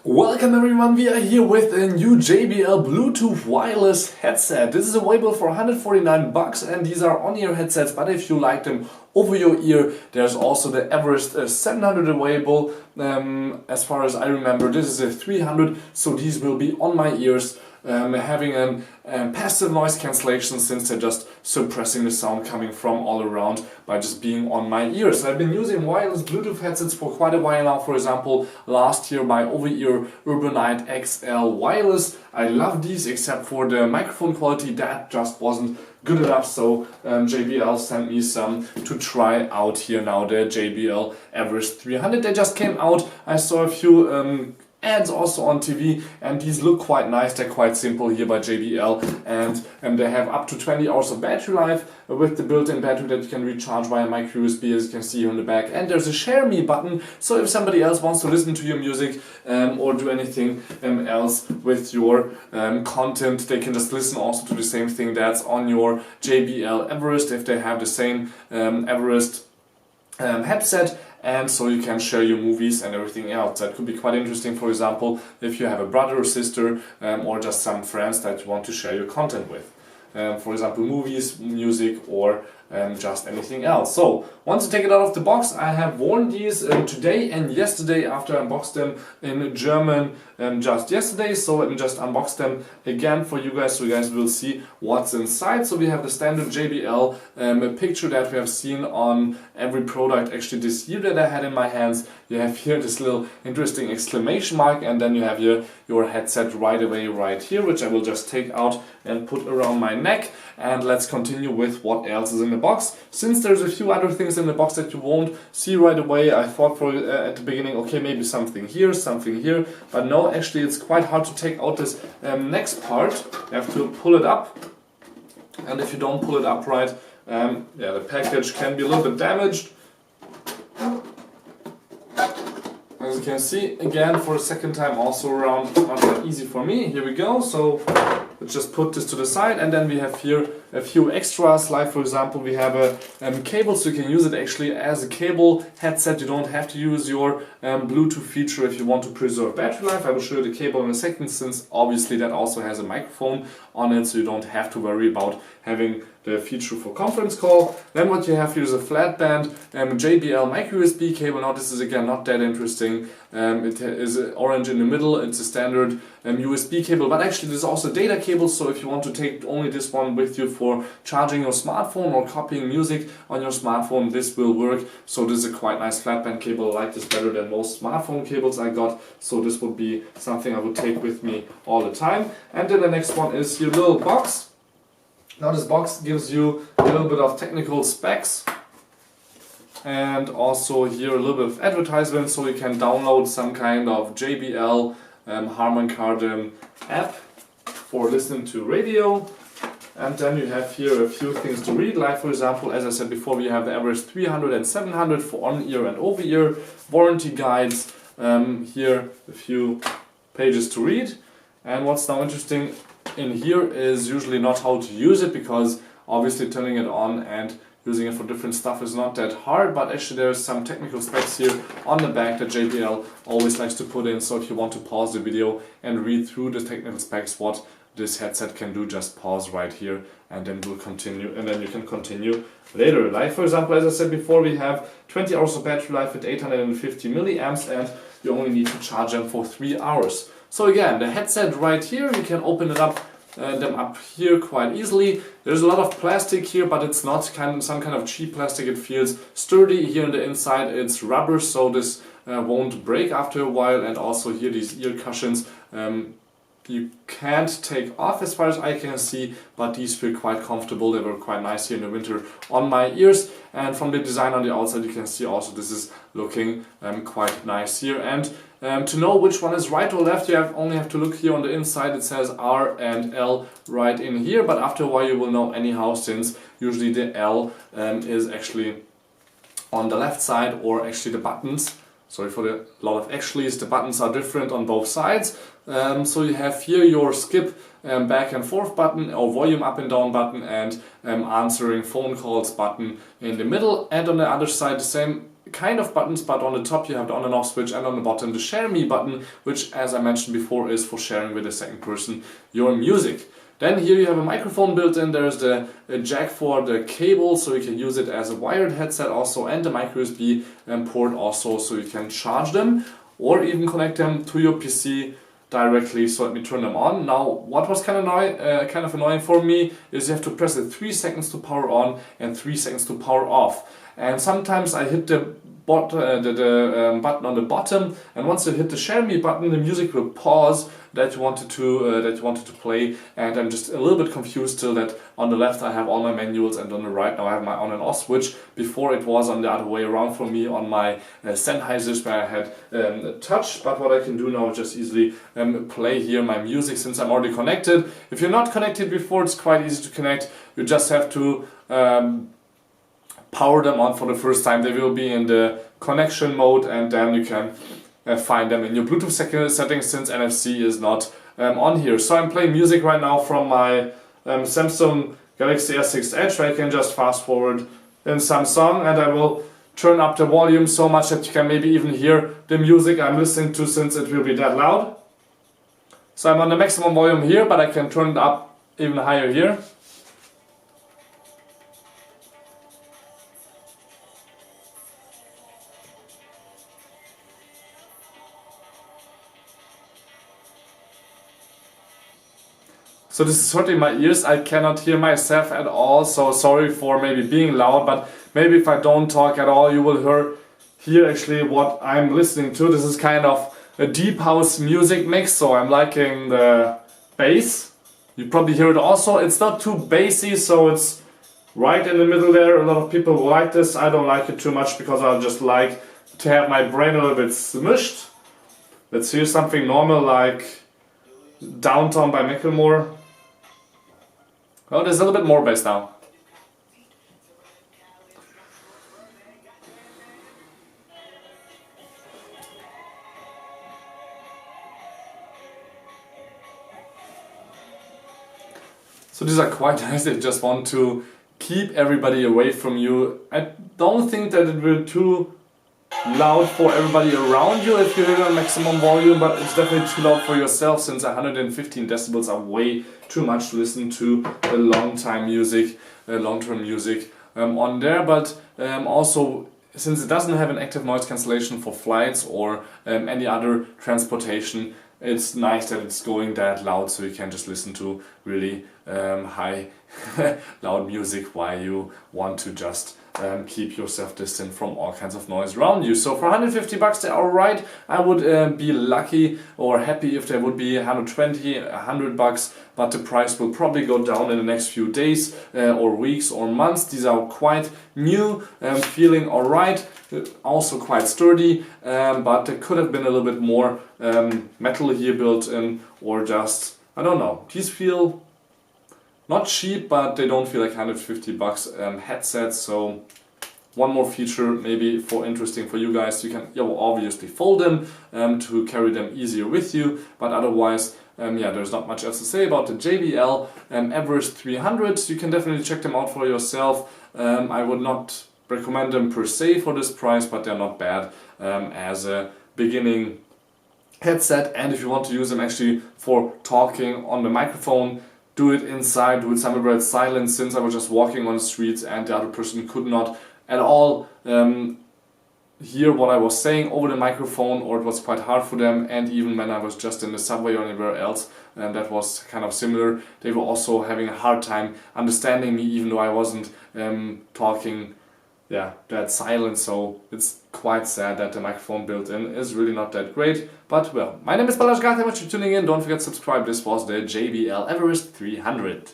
Welcome everyone, we are here with a new JBL Bluetooth wireless headset. This is available for 149 bucks and these are on-ear headsets, but if you like them over your ear, there's also the Everest 700 available. As far as I remember, this is a 300, so these will be on my ears, having a passive noise cancellation since they're just suppressing the sound coming from all around by just being on my ears. I've been using wireless Bluetooth headsets for quite a while now. For example, last year my over-ear Urbanite XL wireless. I love these except for the microphone quality, that just wasn't good enough, so JBL sent me some to try out here now, the JBL Everest 300. They just came out. I saw a few ads also on TV and these look quite nice. They're quite simple here by JBL and they have up to 20 hours of battery life with the built-in battery that you can recharge via micro USB, as you can see here on the back. And there's a share me button, so if somebody else wants to listen to your music or do anything else with your content, they can just listen also to the same thing that's on your JBL Everest if they have the same Everest headset. And so you can share your movies and everything else. That could be quite interesting, for example, if you have a brother or sister or just some friends that you want to share your content with. For example, movies, music, or just anything else. So once you take it out of the box, I have worn these today and yesterday after I unboxed them in German just yesterday. So let me just unbox them again for you guys so you guys will see what's inside. So we have the standard JBL picture that we have seen on every product actually this year that I had in my hands. You have here this little interesting exclamation mark and then you have your headset right away right here, which I will just take out and put around my neck. And let's continue with what else is in the box. Since there's a few other things in the box that you won't see right away, I thought at the beginning, okay, maybe something here, but no, actually it's quite hard to take out this next part. You have to pull it up, and if you don't pull it up right, the package can be a little bit damaged. As you can see, again for a second time also around, not that easy for me. Here we go, so let's just put this to the side, and then we have here a few extras, like for example we have a cable, so you can use it actually as a cable headset. You don't have to use your Bluetooth feature if you want to preserve battery life. I will show you the cable in a second, since obviously that also has a microphone on it, so you don't have to worry about having the feature for conference call. Then what you have here is a flat band JBL micro USB cable. Now this is again not that interesting. It is orange in the middle. It's a standard USB cable, but actually there's also data cable, so if you want to take only this one with you for charging your smartphone or copying music on your smartphone, this will work. So this is a quite nice flat band cable. I like this better than most smartphone cables I got, so this would be something I would take with me all the time. And then the next one is your little box. Now this box gives you a little bit of technical specs and also here a little bit of advertisement, so you can download some kind of JBL Harman Kardon app for listening to radio. And then you have here a few things to read, like for example, as I said before, we have the Everest 300 and 700 for on-ear and over-ear, warranty guides, here a few pages to read. And what's now interesting in here is usually not how to use it, because obviously turning it on and using it for different stuff is not that hard, but actually there's some technical specs here on the back that JBL always likes to put in. So if you want to pause the video and read through the technical specs, what this headset can do, just pause right here and then we'll continue, and then you can continue later. Like for example, as I said before, we have 20 hours of battery life with 850 milliamps and you only need to charge them for 3 hours. So again, the headset right here, you can open it up, them up here quite easily. There's a lot of plastic here, but it's not some kind of cheap plastic. It feels sturdy. Here on the inside it's rubber, so this won't break after a while. And also here these ear cushions, you can't take off as far as I can see, but these feel quite comfortable. They were quite nice here in the winter on my ears. And from the design on the outside you can see also this is looking quite nice here. And to know which one is right or left, you only have to look here on the inside. It says R and L right in here, but after a while you will know anyhow, since usually the L is actually on the left side, or actually the buttons. Sorry for the lot of actuallys, the buttons are different on both sides. So you have here your skip back and forth button, or volume up and down button, and answering phone calls button in the middle. And on the other side the same kind of buttons, but on the top you have the on and off switch, and on the bottom the share me button, which, as I mentioned before, is for sharing with the second person your music. Then here you have a microphone built in. There's the jack for the cable, so you can use it as a wired headset also, and the micro USB port also, so you can charge them or even connect them to your PC directly. So let me turn them on. Now, what was kind of annoying for me is you have to press it 3 seconds to power on and 3 seconds to power off. And sometimes I hit the button on the bottom, and once you hit the share me button, the music will pause that you wanted to play, and I'm just a little bit confused still that on the left I have all my manuals and on the right now I have my on and off switch. Before it was on the other way around for me on my Sennheisers, where I had touch, but what I can do now is just easily play here my music since I'm already connected. If you're not connected before, it's quite easy to connect. You just have to power them on for the first time. They will be in the connection mode, and then you can find them in your Bluetooth settings since NFC is not on here. So I'm playing music right now from my Samsung Galaxy S6 Edge, where I can just fast forward in some song, and I will turn up the volume so much that you can maybe even hear the music I'm listening to, since it will be that loud. So I'm on the maximum volume here, but I can turn it up even higher here. So this is hurting my ears. I cannot hear myself at all, so sorry for maybe being loud, but maybe if I don't talk at all, you will hear actually what I'm listening to. This is kind of a deep house music mix, so I'm liking the bass. You probably hear it also. It's not too bassy, so it's right in the middle there. A lot of people like this. I don't like it too much because I just like to have my brain a little bit smushed. Let's hear something normal like Downtown by Macklemore. Oh, there's a little bit more bass now. So these are quite nice. They just want to keep everybody away from you. I don't think that it will be too loud for everybody around you if you hit a maximum volume, but it's definitely too loud for yourself, since 115 decibels are way too much to listen to the long-term music on there. But also, since it doesn't have an active noise cancellation for flights or any other transportation, it's nice that it's going that loud, so you can just listen to really high loud music while you want to just keep yourself distant from all kinds of noise around you. So for 150 bucks they're alright. I would be lucky or happy if there would be 120, 100 bucks, but the price will probably go down in the next few days or weeks or months. These are quite new, feeling alright, also quite sturdy, but there could have been a little bit more metal here built in, or just, I don't know, these feel not cheap, but they don't feel like 150 bucks headsets. So one more feature maybe for interesting for you guys. You can obviously fold them to carry them easier with you, but otherwise there's not much else to say about the JBL Everest 300. You can definitely check them out for yourself. I would not recommend them per se for this price, but they're not bad as a beginning headset. And if you want to use them actually for talking on the microphone, do it inside, do it somewhere where it's silent, since I was just walking on the streets and the other person could not at all hear what I was saying over the microphone, or it was quite hard for them. And even when I was just in the subway or anywhere else, and that was kind of similar, they were also having a hard time understanding me, even though I wasn't talking that silent. So it's quite sad that the microphone built in is really not that great. But well, my name is Balazs. Thank you for tuning in. Don't forget to subscribe. This was the JBL Everest 300.